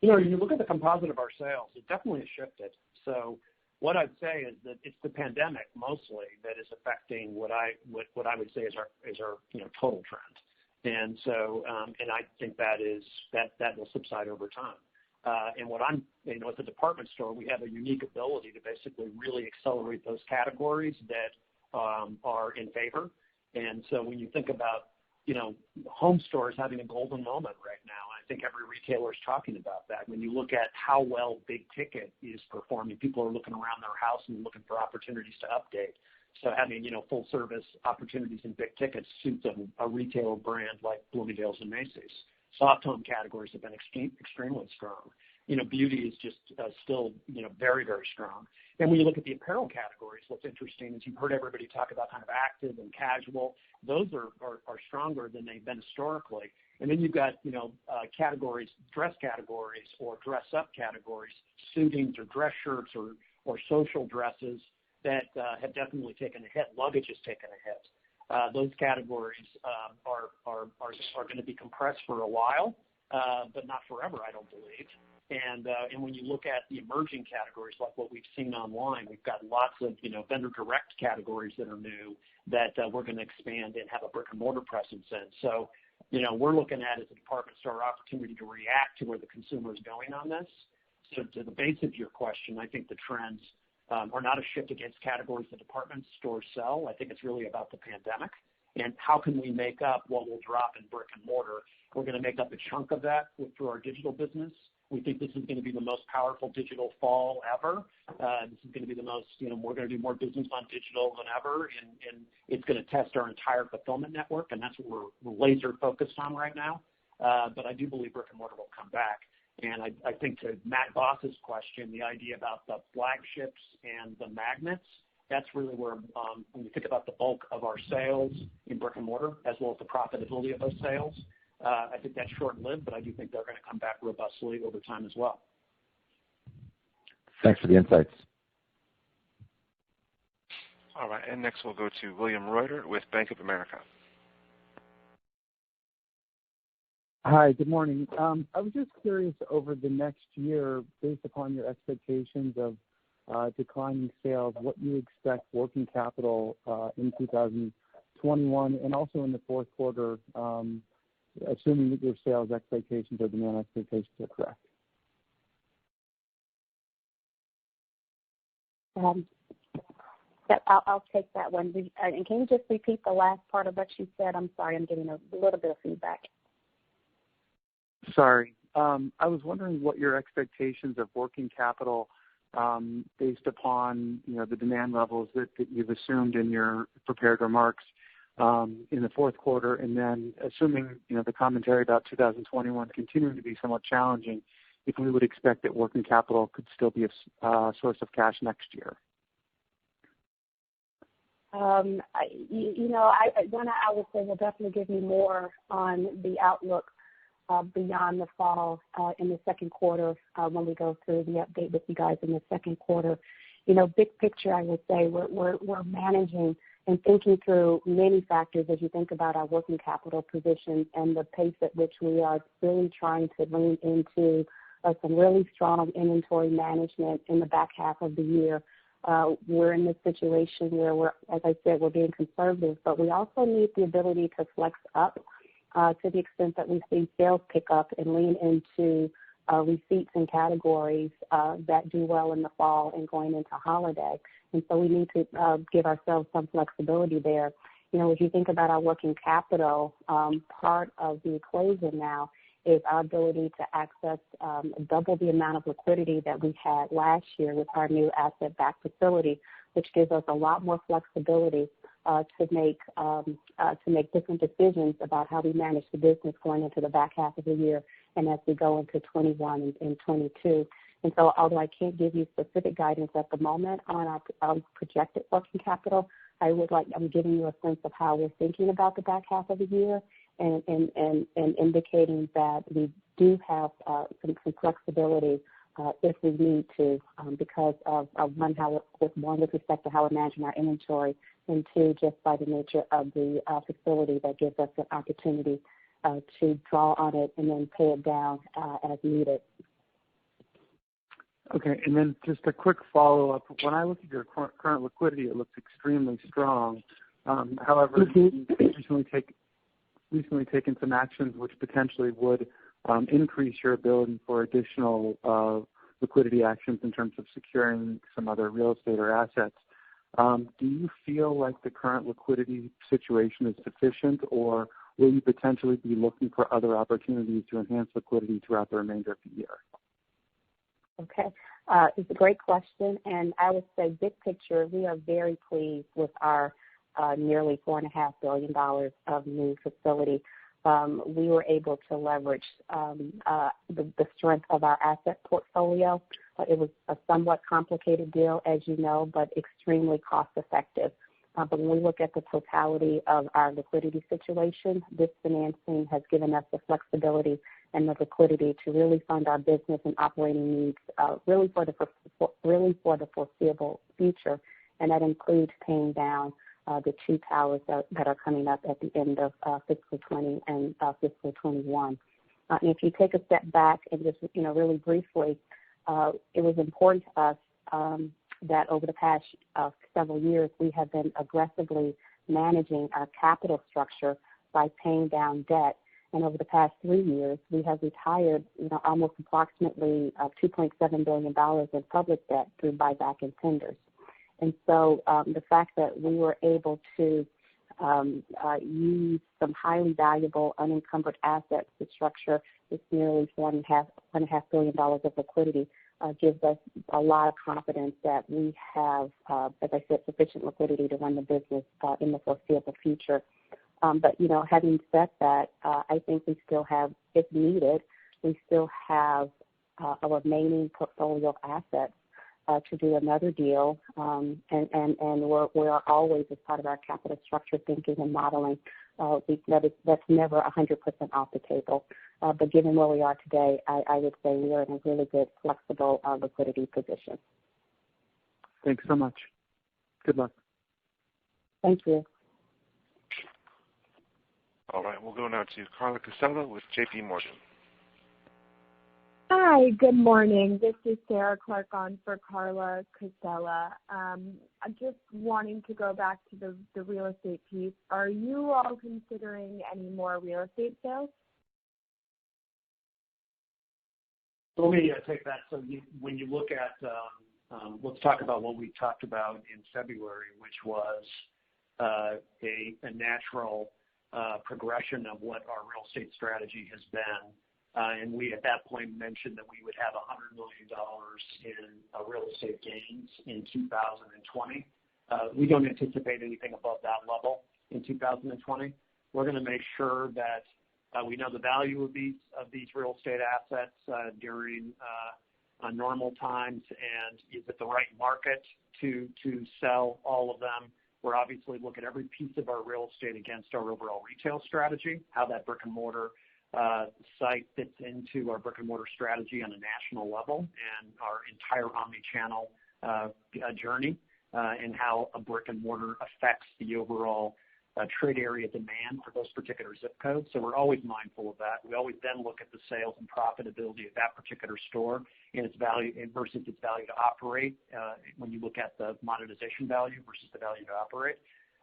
Speaker 3: You look at the composite of our sales, it definitely has shifted. So what I'd say is that it's the pandemic mostly that is affecting what I would say is our total trend. And so, and I think that will subside over time. And what at the department store, we have a unique ability to basically really accelerate those categories that are in favor. And so when you think about, home stores having a golden moment right now, I think every retailer is talking about that. When you look at how well big ticket is performing, people are looking around their house and looking for opportunities to update. So having, full service opportunities in big tickets suits a retail brand like Bloomingdale's and Macy's. Soft home categories have been extremely strong. beauty is just still, very, very strong. And when you look at the apparel categories, what's interesting is you've heard everybody talk about kind of active and casual. Those are stronger than they've been historically. And then you've got, categories, dress categories or dress up categories, suitings or dress shirts or social dresses that have definitely taken a hit. Luggage has taken a hit. Those categories are going to be compressed for a while, but not forever, I don't believe. And when you look at the emerging categories, like what we've seen online, we've got lots of, vendor direct categories that are new that we're going to expand and have a brick and mortar presence in. So, we're looking at as a department store opportunity to react to where the consumer is going on this. So to the base of your question, I think the trends are not a shift against categories the department stores sell. I think it's really about the pandemic and how can we make up what will drop in brick and mortar. We're going to make up a chunk of that through our digital business. We think this is going to be the most powerful digital fall ever. This is going to be the most, we're going to do more business on digital than ever, and it's going to test our entire fulfillment network, and that's what we're laser focused on right now. But I do believe brick and mortar will come back. And I think to Matt Boss's question, the idea about the flagships and the magnets, that's really where, when you think about the bulk of our sales in brick and mortar, as well as the profitability of those sales, I think that's short-lived, but I do think they're going to come back robustly over time as well.
Speaker 8: Thanks for the insights.
Speaker 1: All right, and next we'll go to William Reuter with Bank of America.
Speaker 9: Hi, good morning. I was just curious, over the next year, based upon your expectations of declining sales, what you expect working capital in 2021 and also in the fourth quarter, assuming that your sales expectations or demand expectations are correct.
Speaker 4: I'll take that one. And can you just repeat the last part of what you said? I'm sorry, I'm getting a little bit of feedback.
Speaker 9: Sorry. I was wondering what your expectations of working capital based upon, the demand levels that you've assumed in your prepared remarks in the fourth quarter, and then assuming, the commentary about 2021 continuing to be somewhat challenging, if we would expect that working capital could still be a source of cash next year.
Speaker 4: I would say we'll definitely give you more on the outlook beyond the fall in the second quarter when we go through the update with you guys in the second quarter. Big picture, I would say we're managing and thinking through many factors as you think about our working capital position and the pace at which we are really trying to lean into some really strong inventory management in the back half of the year. We're in this situation where as I said, we're being conservative, but we also need the ability to flex up to the extent that we see sales pick up and lean into receipts and categories that do well in the fall and going into holiday. And so we need to give ourselves some flexibility there. As you think about our working capital, part of the equation now is our ability to access double the amount of liquidity that we had last year with our new asset-backed facility, which gives us a lot more flexibility to make different decisions about how we manage the business going into the back half of the year and as we go into 21 and 22. And so although I can't give you specific guidance at the moment on our projected working capital, I'm giving you a sense of how we're thinking about the back half of the year and indicating that we do have some flexibility if we need to because of one, with respect to how we're managing our inventory, and two, just by the nature of the facility that gives us an opportunity to draw on it and then pay it down as needed.
Speaker 9: Okay, and then just a quick follow-up. When I look at your current liquidity, it looks extremely strong. However, you've recently taken some actions which potentially would increase your ability for additional liquidity actions in terms of securing some other real estate or assets. Do you feel like the current liquidity situation is sufficient, or will you potentially be looking for other opportunities to enhance liquidity throughout the remainder of the year?
Speaker 4: Okay. It's a great question, and I would say big picture, we are very pleased with our nearly $4.5 billion of new facility. we were able to leverage the strength of our asset portfolio. It was a somewhat complicated deal, as you know, but extremely cost-effective. But when we look at the totality of our liquidity situation, this financing has given us the flexibility and the liquidity to really fund our business and operating needs really for the foreseeable future, and that includes paying down the 2 towers that are coming up at the end of fiscal 20 and fiscal 21. And if you take a step back and just really briefly, it was important to us that over the past several years we have been aggressively managing our capital structure by paying down debt. And over the past 3 years, we have retired almost approximately $2.7 billion in public debt through buyback and tenders. And so the fact that we were able to use some highly valuable unencumbered assets to structure this nearly $1.5 billion of liquidity gives us a lot of confidence that we have, as I said, sufficient liquidity to run the business in the foreseeable future. But, having said that, I think we still have, if needed, we still have a remaining portfolio of assets to do another deal. And we are always, as part of our capital structure thinking and modeling, that's never 100% off the table. But given where we are today, I would say we are in a really good, flexible liquidity position.
Speaker 9: Thanks so much. Good luck.
Speaker 4: Thank you.
Speaker 1: All right, we'll go now to Carla Casella with J.P. Morgan.
Speaker 10: Hi, good morning. This is Sarah Clark on for Carla Casella. I'm just wanting to go back to the real estate piece. Are you all considering any more real estate sales?
Speaker 3: Let me take that. So when you look at, let's talk about what we talked about in February, which was a natural progression of what our real estate strategy has been. And we at that point mentioned that we would have $100 million in real estate gains in 2020. We don't anticipate anything above that level in 2020. We're going to make sure that we know the value of these real estate assets during normal times, and is it the right market to sell all of them. We're obviously look at every piece of our real estate against our overall retail strategy, how that brick and mortar site fits into our brick and mortar strategy on a national level and our entire omni-channel journey, and how a brick and mortar affects the overall trade area demand for those particular zip codes. So we're always mindful of that. We always then look at the sales and profitability of that particular store and its value versus its value to operate. When you look at the monetization value versus the value to operate,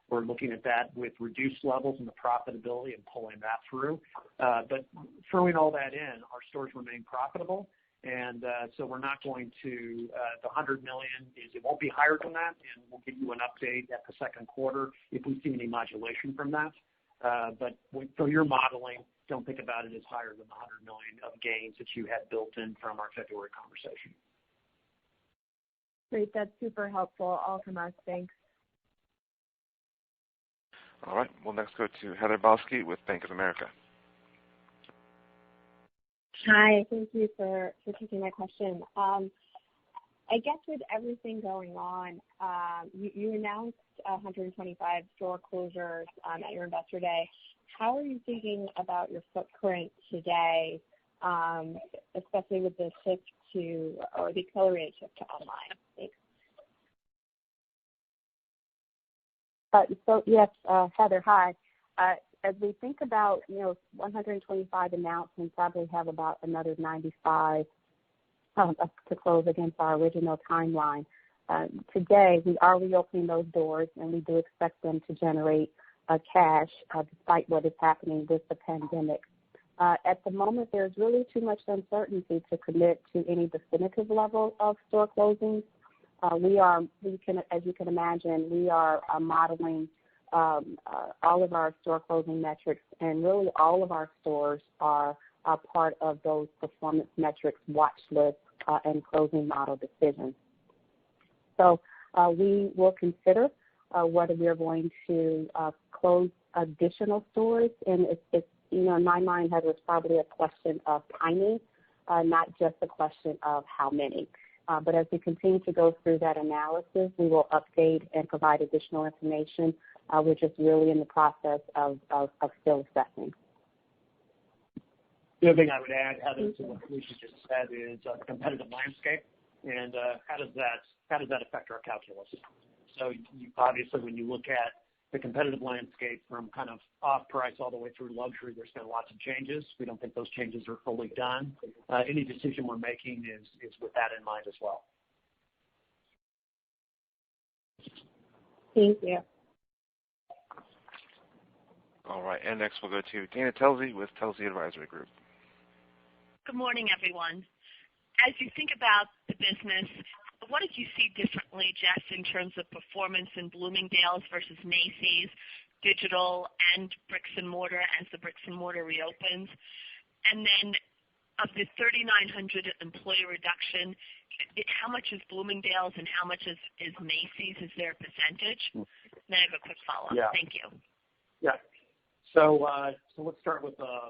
Speaker 3: we're looking at that with reduced levels in the profitability and pulling that through. But throwing all that in, our stores remain profitable. And so we're not going to, the $100 million it won't be higher than that, and we'll give you an update at the second quarter if we see any modulation from that. But for your modeling, don't think about it as higher than the $100 million of gains that you had built in from our February conversation.
Speaker 10: Great, that's super helpful. All from us, thanks.
Speaker 1: All right, we'll next go to Heather Balsky with Bank of America.
Speaker 11: Hi, thank you for taking my question. I guess with everything going on, you announced 125 store closures at your Investor Day. How are you thinking about your footprint today, especially with the shift to, or the accelerated shift to online? Thanks.
Speaker 4: So yes, Heather, hi. As we think about, 125 announced, we probably have about another 95 to close against our original timeline. Today, we are reopening those doors, and we do expect them to generate cash despite what is happening with the pandemic. At the moment, there's really too much uncertainty to commit to any definitive level of store closings. As you can imagine, we are modeling all of our store closing metrics, and really all of our stores are part of those performance metrics watch lists and closing model decisions. So we will consider whether we are going to close additional stores, and it's in my mind, Heather, it's probably a question of timing, not just a question of how many. But as we continue to go through that analysis, we will update and provide additional information. We're just really in the process of still assessing.
Speaker 3: The other thing I would add, Heather, to what Felicia just said is the competitive landscape and how does that affect our calculus. So obviously when you look at the competitive landscape from kind of off-price all the way through luxury, there's been lots of changes. We don't think those changes are fully done. Any decision we're making is with that in mind as well.
Speaker 11: Thank you.
Speaker 1: All right, and next we'll go to Dana Telsey with Telsey Advisory Group.
Speaker 12: Good morning, everyone. As you think about the business, what did you see differently, Jeff, in terms of performance in Bloomingdale's versus Macy's, digital and bricks and mortar as the bricks and mortar reopens? And then of the 3,900 employee reduction, how much is Bloomingdale's and how much is Macy's? Is there a percentage? Then I have a quick follow-up.
Speaker 3: Yeah.
Speaker 12: Thank you.
Speaker 3: Yeah. So let's start with the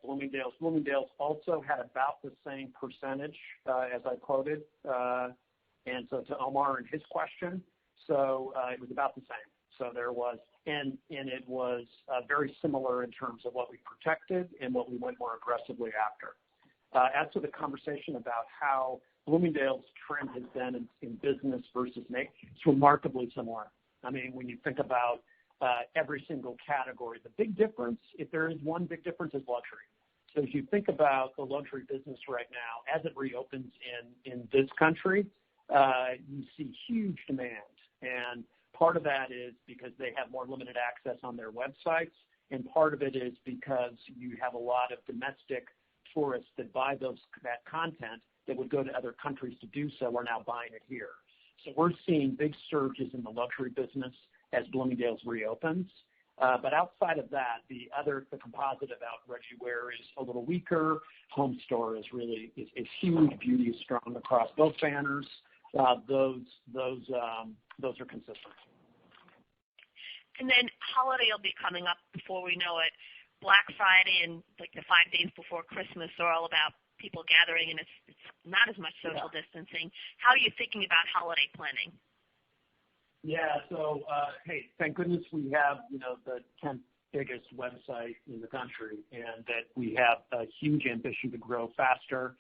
Speaker 3: Bloomingdale's. Bloomingdale's also had about the same percentage as I quoted, and so to Omar and his question, so it was about the same. So there was, and it was very similar in terms of what we protected and what we went more aggressively after. As to the conversation about how Bloomingdale's trend has been in business versus Macy's, it's remarkably similar. I mean, when you think about every single category, the big difference, if there is one big difference, is luxury. So as you think about the luxury business right now, as it reopens in this country, you see huge demand. And part of that is because they have more limited access on their websites, and part of it is because you have a lot of domestic tourists that buy that content that would go to other countries to do so are now buying it here. So we're seeing big surges in the luxury business as Bloomingdale's reopens. But outside of that, the composite of outrage you wear is a little weaker. Home store is huge. Beauty is strong across both banners. Those are consistent.
Speaker 12: And then holiday will be coming up before we know it. Black Friday and like the 5 days before Christmas are all about people gathering, and it's not as much social distancing. How are you thinking about holiday planning?
Speaker 3: Yeah, so, hey, thank goodness we have, the 10th biggest website in the country, and that we have a huge ambition to grow faster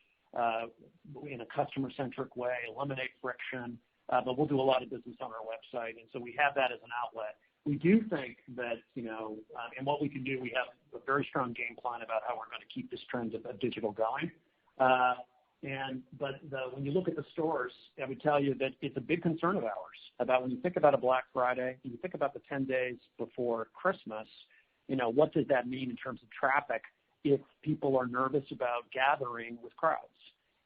Speaker 3: in a customer-centric way, eliminate friction, but we'll do a lot of business on our website, and so we have that as an outlet. We do think that, and what we can do, we have a very strong game plan about how we're going to keep this trend of digital going. But when you look at the stores, I would tell you that it's a big concern of ours about when you think about a Black Friday, and you think about the 10 days before Christmas, what does that mean in terms of traffic if people are nervous about gathering with crowds?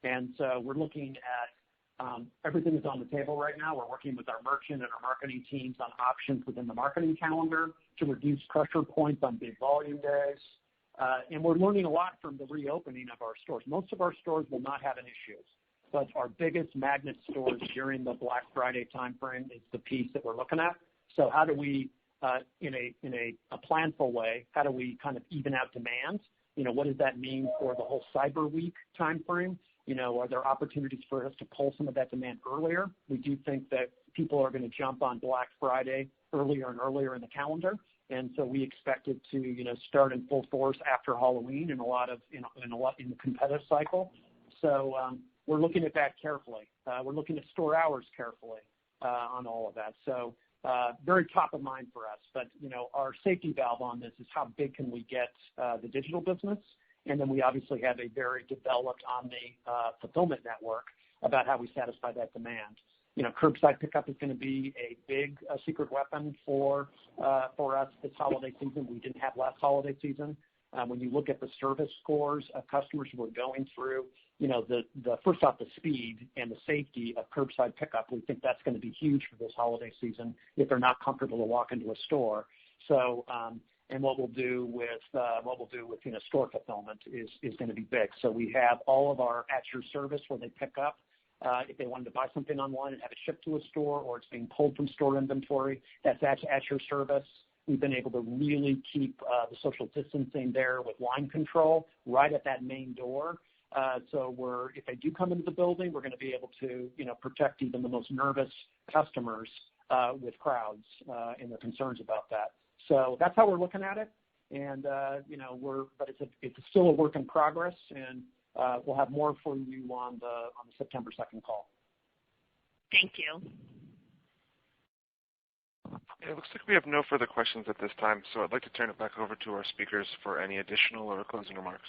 Speaker 3: And so we're looking at everything is on the table right now. We're working with our merchant and our marketing teams on options within the marketing calendar to reduce pressure points on big volume days. And we're learning a lot from the reopening of our stores. Most of our stores will not have an issue, but our biggest magnet stores during the Black Friday timeframe is the piece that we're looking at. So how do we, in a planful way, how do we kind of even out demand? What does that mean for the whole Cyber Week timeframe? Are there opportunities for us to pull some of that demand earlier? We do think that people are going to jump on Black Friday earlier and earlier in the calendar. And so we expect it to, start in full force after Halloween in the competitive cycle. So we're looking at that carefully. We're looking at store hours carefully on all of that. So very top of mind for us. But our safety valve on this is how big can we get the digital business, and then we obviously have a very developed fulfillment network about how we satisfy that demand. Curbside pickup is going to be a big secret weapon for us this holiday season. We didn't have last holiday season. When you look at the service scores of customers who are going through, the first off, the speed and the safety of curbside pickup, we think that's going to be huge for this holiday season if they're not comfortable to walk into a store. So, and what we'll do with store fulfillment is going to be big. So we have all of our at your service where they pick up. If they wanted to buy something online and have it shipped to a store, or it's being pulled from store inventory, that's at your service. We've been able to really keep the social distancing there with line control right at that main door. So if they do come into the building, we're going to be able to, protect even the most nervous customers with crowds and their concerns about that. So that's how we're looking at it. And, but it's still a work in progress, and we'll have more for you on the September 2nd call.
Speaker 12: Thank you.
Speaker 1: It looks like we have no further questions at this time, so I'd like to turn it back over to our speakers for any additional or closing remarks.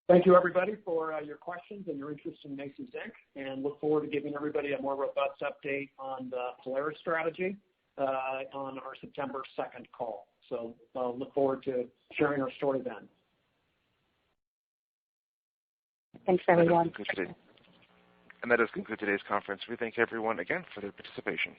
Speaker 3: Thank you, everybody, for your questions and your interest in Macy's, Inc., and look forward to giving everybody a more robust update on the Polaris strategy on our September 2nd call. So look forward to sharing our story then.
Speaker 4: Thanks, everyone.
Speaker 1: And that does conclude today's conference. We thank everyone again for their participation.